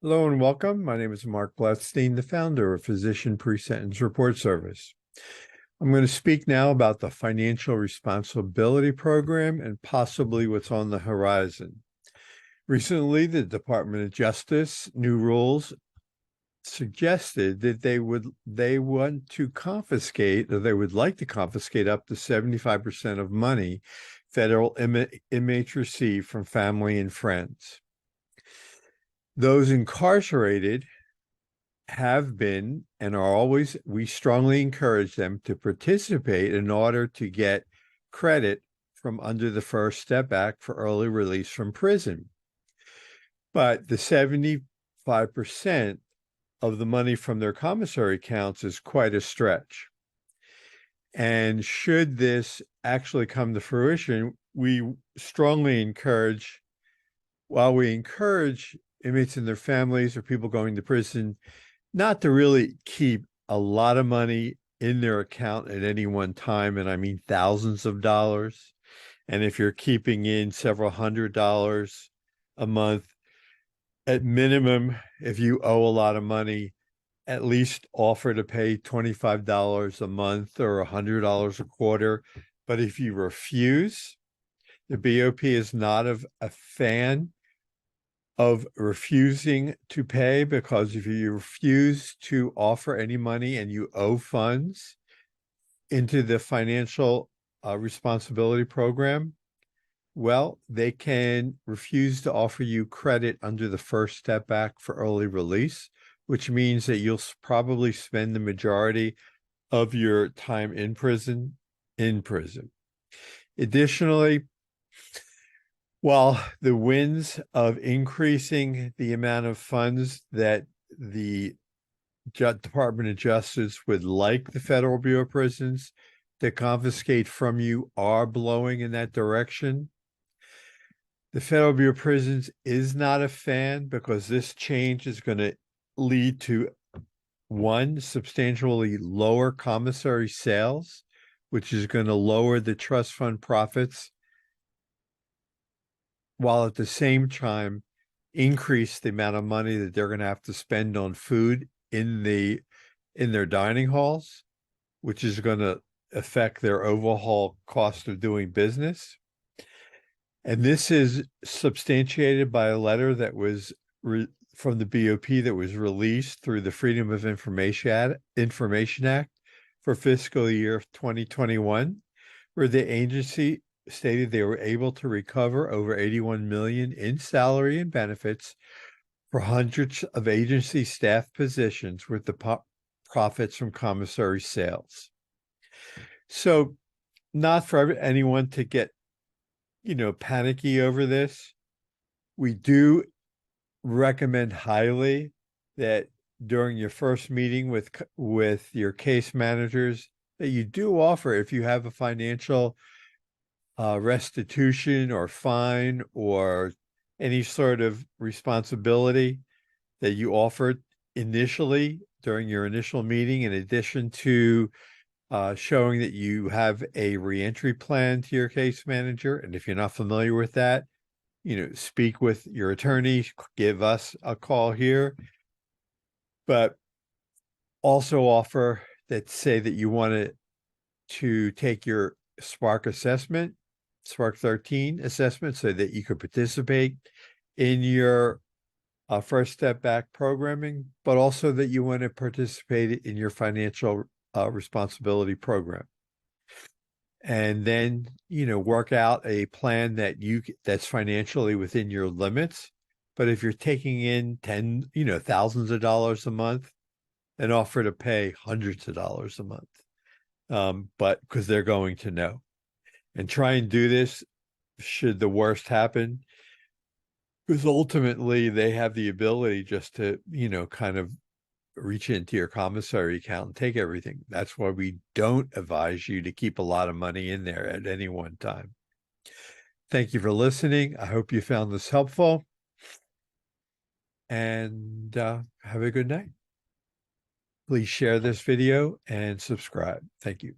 Hello and welcome. My name is Marc Blatstein, the founder of Physician Pre-Sentence Report Service. I'm going to speak now about the Financial Responsibility Program and possibly what's on the horizon. Recently, the Department of Justice new rules suggested that they want to confiscate, or they would like to confiscate up to 75% of money federal inmates receive from family and friends. Those incarcerated have been and are always, we strongly encourage them to participate in order to get credit from under the First Step Act for early release from prison. But the 75% of the money from their commissary accounts is quite a stretch. And should this actually come to fruition, we strongly encourage, while we encourage inmates and their families or people going to prison not to really keep a lot of money in their account at any one time, and I mean thousands of dollars. And if you're keeping in several $100s a month, at minimum, if you owe a lot of money, at least offer to pay $25 a month or $100 a quarter. But if you refuse, the BOP is not a fan of refusing to pay, because if you refuse to offer any money and you owe funds into the financial responsibility program, well, they can refuse to offer you credit under the First Step Act for early release, which means that you'll probably spend the majority of your time in prison. Additionally, while the winds of increasing the amount of funds that the Department of Justice would like the Federal Bureau of Prisons to confiscate from you are blowing in that direction, the Federal Bureau of Prisons is not a fan, because this change is going to lead to, one, substantially lower commissary sales, which is going to lower the trust fund profits, while at the same time increase the amount of money that they're going to have to spend on food in their dining halls, which is going to affect their overall cost of doing business. And this is substantiated by a letter that was from the BOP that was released through the Freedom of Information Act for fiscal year 2021, where the agency stated they were able to recover over $81 million in salary and benefits for hundreds of agency staff positions with the profits from commissary sales. So, not for anyone to get, panicky over this. We do recommend highly that during your first meeting with your case managers, that you do offer, if you have a financial restitution or fine or any sort of responsibility, that you offer initially during your initial meeting, in addition to showing that you have a reentry plan to your case manager. And if you're not familiar with that, speak with your attorney, give us a call here. But also offer that, say that you want to take your Spark 13 assessment, so that you could participate in your First Step Back programming, but also that you want to participate in your financial responsibility program. And then, work out a plan that's financially within your limits. But if you're taking in thousands of dollars a month, then offer to pay hundreds of dollars a month. But because they're going to know. And try and do this should the worst happen, because ultimately they have the ability just to, kind of reach into your commissary account and take everything. That's why we don't advise you to keep a lot of money in there at any one time. Thank you for listening. I hope you found this helpful, and have a good night. Please share this video and subscribe. Thank you.